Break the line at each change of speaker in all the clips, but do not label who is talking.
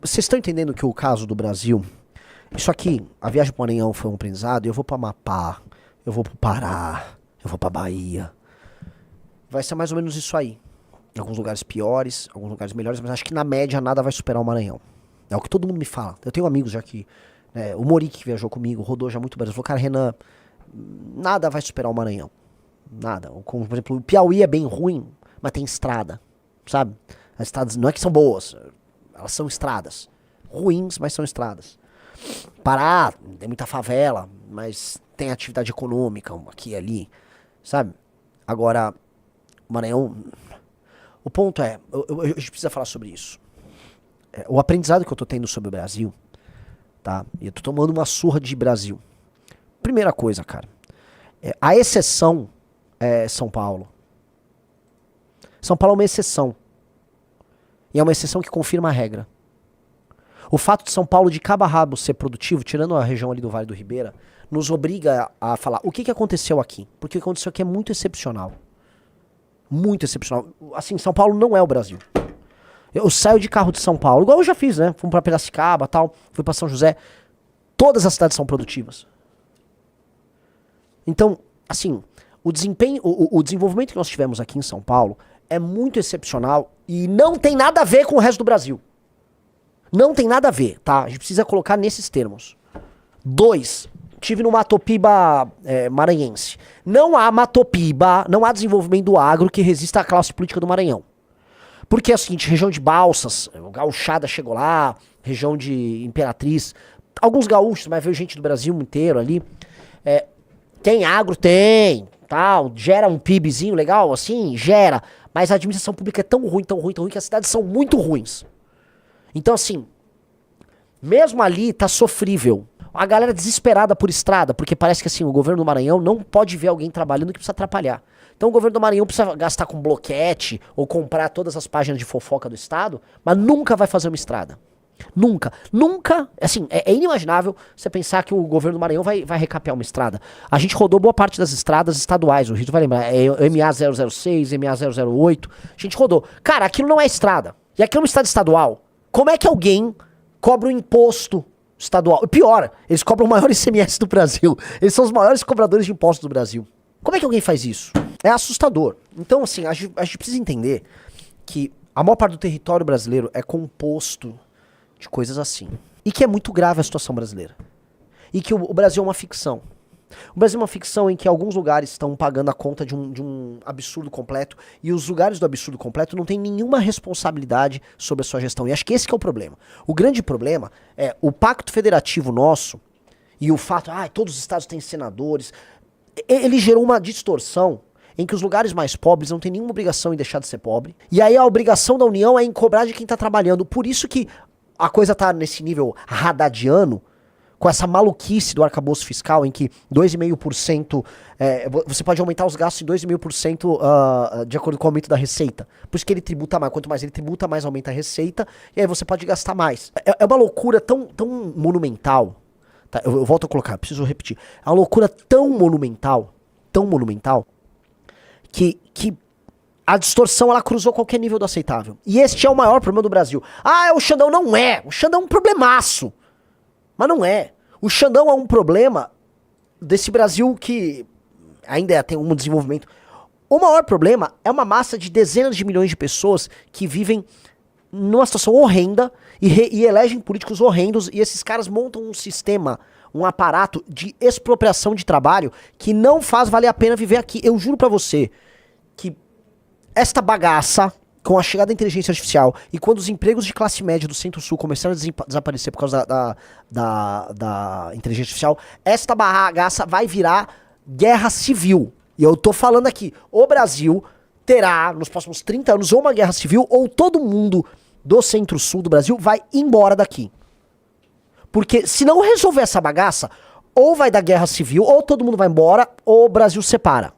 Vocês estão entendendo que o caso do Brasil, isso aqui, a viagem pro Maranhão foi um aprendizado, eu vou pro Amapá, eu vou pro Pará, eu vou pra Bahia. Vai ser mais ou menos isso aí. Em alguns lugares piores, alguns lugares melhores, mas acho que na média nada vai superar o Maranhão. É o que todo mundo me fala. Eu tenho amigos já que, o Morique que viajou comigo, rodou já muito Brasil, falou, cara, Renan, nada vai superar o Maranhão. Nada. Como, por exemplo, o Piauí é bem ruim, mas tem estrada, sabe? As estradas não é que são boas, elas são estradas. Ruins, mas são estradas. Pará, tem muita favela, mas tem atividade econômica aqui e ali, sabe? Agora, o Maranhão... O ponto é, a gente precisa falar sobre isso. O aprendizado que eu tô tendo sobre o Brasil, tá? E eu tô tomando uma surra de Brasil. Primeira coisa, cara. A exceção é São Paulo. São Paulo é uma exceção. E é uma exceção que confirma a regra. O fato de São Paulo de cabo a rabo ser produtivo, tirando a região ali do Vale do Ribeira, nos obriga a falar o que aconteceu aqui. Porque o que aconteceu aqui é muito excepcional. Muito excepcional. Assim, São Paulo não é o Brasil. Eu saio de carro de São Paulo, igual eu já fiz, né? Fui pra Piracicaba, tal, fui pra São José. Todas as cidades são produtivas. Então, assim, o desenvolvimento que nós tivemos aqui em São Paulo é muito excepcional e não tem nada a ver com o resto do Brasil. Não tem nada a ver, tá? A gente precisa colocar nesses termos. 2, tive no Matopiba maranhense. Não há Matopiba, não há desenvolvimento do agro que resista à classe política do Maranhão. Porque é o seguinte, região de Balsas, o Gauchada chegou lá, região de Imperatriz, alguns gaúchos, mas veio gente do Brasil inteiro ali. Tem agro? Tem, tal, gera um PIBzinho legal, assim, gera. Mas a administração pública é tão ruim, tão ruim, tão ruim, que as cidades são muito ruins. Então, assim, mesmo ali tá sofrível. A galera desesperada por estrada, porque parece que assim, o governo do Maranhão não pode ver alguém trabalhando que precisa atrapalhar. Então o governo do Maranhão precisa gastar com bloquete ou comprar todas as páginas de fofoca do estado, mas nunca vai fazer uma estrada. Nunca. Nunca, assim, é inimaginável você pensar que o governo do Maranhão vai recapear uma estrada. A gente rodou boa parte das estradas estaduais, o Rio vai lembrar, MA-006, MA-008, a gente rodou. Cara, aquilo não é estrada. E aquilo é uma estrada estadual. Como é que alguém cobra um imposto estadual? Pior, eles cobram o maior ICMS do Brasil. Eles são os maiores cobradores de impostos do Brasil. Como é que alguém faz isso? É assustador. Então, assim, a gente precisa entender que a maior parte do território brasileiro é composto de coisas assim. E que é muito grave a situação brasileira. E que o Brasil é uma ficção. O Brasil é uma ficção em que alguns lugares estão pagando a conta de um absurdo completo e os lugares do absurdo completo não têm nenhuma responsabilidade sobre a sua gestão. E acho que esse que é o problema. O grande problema é o pacto federativo nosso e o fato, todos os estados têm senadores, ele gerou uma distorção em que os lugares mais pobres não têm nenhuma obrigação em deixar de ser pobre. E aí a obrigação da União é em cobrar de quem está trabalhando. Por isso que a coisa está nesse nível haddadiano, com essa maluquice do arcabouço fiscal, em que 2,5%, você pode aumentar os gastos em 2,5% de acordo com o aumento da receita. Por isso que ele tributa mais. Quanto mais ele tributa, mais aumenta a receita, e aí você pode gastar mais. É uma loucura tão monumental, tá? Eu volto a colocar, preciso repetir. É uma loucura tão monumental, que a distorção, ela cruzou qualquer nível do aceitável. E este é o maior problema do Brasil. O Xandão não é. O Xandão é um problemaço. Mas não é. O Xandão é um problema desse Brasil que ainda tem um desenvolvimento. O maior problema é uma massa de dezenas de milhões de pessoas que vivem numa situação horrenda e elegem políticos horrendos, e esses caras montam um sistema, um aparato de expropriação de trabalho que não faz valer a pena viver aqui. Eu juro pra você que esta bagaça, com a chegada da inteligência artificial e quando os empregos de classe média do Centro-Sul começaram a desaparecer por causa da inteligência artificial, esta bagaça vai virar guerra civil. E eu tô falando aqui, o Brasil terá, nos próximos 30 anos, ou uma guerra civil, ou todo mundo do Centro-Sul do Brasil vai embora daqui. Porque se não resolver essa bagaça, ou vai dar guerra civil, ou todo mundo vai embora, ou o Brasil separa.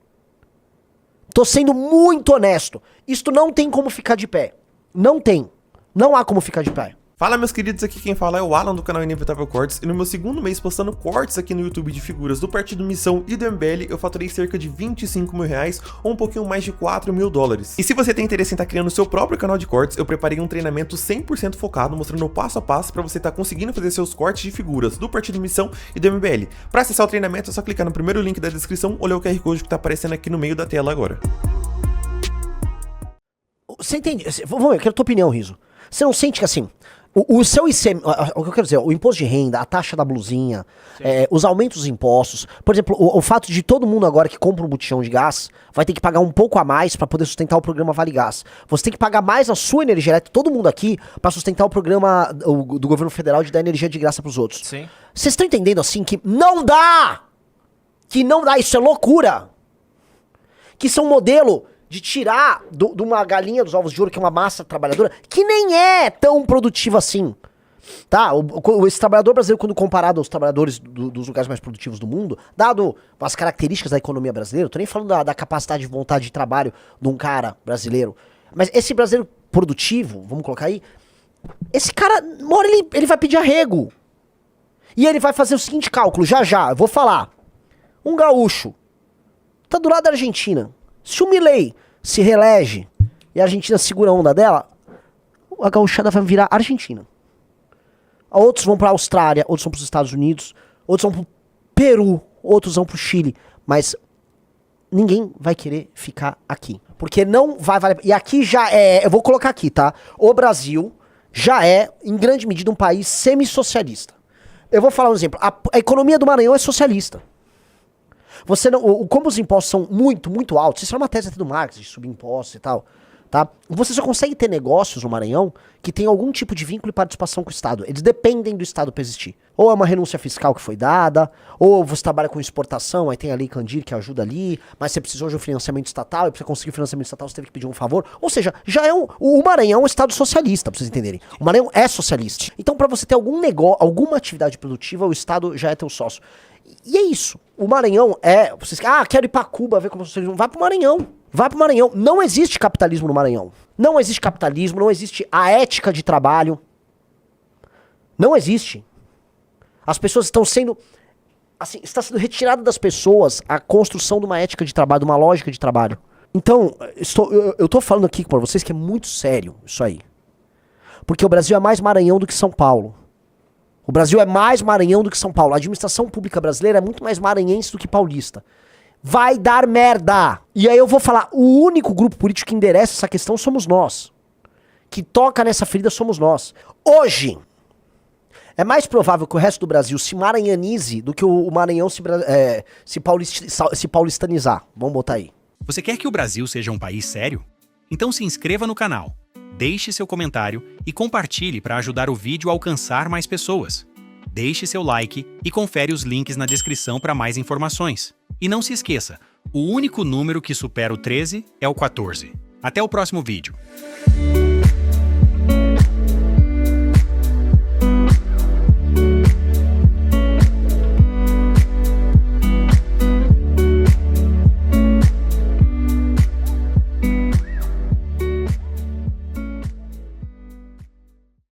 Tô sendo muito honesto. Isto não tem como ficar de pé. Não tem. Não há como ficar de pé.
Fala meus queridos, aqui quem fala é o Alan do canal Inevitável Cortes, e no meu segundo mês postando cortes aqui no YouTube de figuras do Partido Missão e do MBL, eu faturei cerca de 25 mil reais ou um pouquinho mais de 4 mil dólares. E se você tem interesse em estar criando o seu próprio canal de cortes, eu preparei um treinamento 100% focado, mostrando o passo a passo para você estar conseguindo fazer seus cortes de figuras do Partido Missão e do MBL. Para acessar o treinamento é só clicar no primeiro link da descrição ou ler o QR Code que está aparecendo aqui no meio da tela agora.
Você entende? Vamos ver, eu quero a tua opinião, Riso. Você não sente que assim, o seu ICM, o que eu quero dizer, o imposto de renda, a taxa da blusinha, os aumentos dos impostos, por exemplo, o fato de todo mundo agora que compra um botijão de gás vai ter que pagar um pouco a mais para poder sustentar o programa Vale Gás. Você tem que pagar mais a sua energia elétrica, todo mundo aqui, para sustentar o programa do governo federal de dar energia de graça pros outros.
Sim.
Vocês estão entendendo assim que não dá! Que não dá, isso é loucura! Que isso é um modelo de tirar de uma galinha dos ovos de ouro, que é uma massa trabalhadora, que nem é tão produtiva assim. Tá? Esse trabalhador brasileiro, quando comparado aos trabalhadores dos lugares mais produtivos do mundo, dado as características da economia brasileira, eu tô nem falando da capacidade de vontade de trabalho de um cara brasileiro, mas esse brasileiro produtivo, vamos colocar aí, esse cara, uma hora ele vai pedir arrego. E ele vai fazer o seguinte cálculo, já, eu vou falar. Um gaúcho tá do lado da Argentina. Se o Milei se reelege e a Argentina segura a onda dela, a gauchada vai virar Argentina. Outros vão pra Austrália, outros vão pros Estados Unidos, outros vão pro Peru, outros vão pro Chile. Mas ninguém vai querer ficar aqui. Porque não vai valer... E aqui já é... Eu vou colocar aqui, tá? O Brasil já é, em grande medida, um país semi-socialista. Eu vou falar um exemplo. A economia do Maranhão é socialista. Você não, como os impostos são muito, muito altos, isso é uma tese até do Marx, de subir impostos e tal, tá? Você só consegue ter negócios no Maranhão que tem algum tipo de vínculo e participação com o Estado. Eles dependem do Estado para existir. Ou é uma renúncia fiscal que foi dada, ou você trabalha com exportação, aí tem a Lei Candir que ajuda ali, mas você precisou de um financiamento estatal, e para você conseguir o financiamento estatal você teve que pedir um favor. Ou seja, já é o Maranhão é um Estado socialista, pra vocês entenderem. O Maranhão é socialista. Então, para você ter algum negócio, alguma atividade produtiva, o Estado já é teu sócio. E é isso. O Maranhão é... Vocês, quero ir pra Cuba ver como vocês... Vai pro Maranhão. Vai pro Maranhão. Não existe capitalismo no Maranhão. Não existe capitalismo, não existe a ética de trabalho. Não existe. As pessoas estão sendo... Assim, está sendo retirada das pessoas a construção de uma ética de trabalho, de uma lógica de trabalho. Então, eu tô falando aqui pra vocês que é muito sério isso aí. Porque o Brasil é mais Maranhão do que São Paulo. O Brasil é mais Maranhão do que São Paulo. A administração pública brasileira é muito mais maranhense do que paulista. Vai dar merda. E aí eu vou falar, o único grupo político que endereça essa questão somos nós. Que toca nessa ferida somos nós. Hoje, é mais provável que o resto do Brasil se maranhanize do que o Maranhão se paulistanizar. Vamos botar aí.
Você quer que o Brasil seja um país sério? Então se inscreva no canal. Deixe seu comentário e compartilhe para ajudar o vídeo a alcançar mais pessoas. Deixe seu like e confere os links na descrição para mais informações. E não se esqueça, o único número que supera o 13 é o 14. Até o próximo vídeo.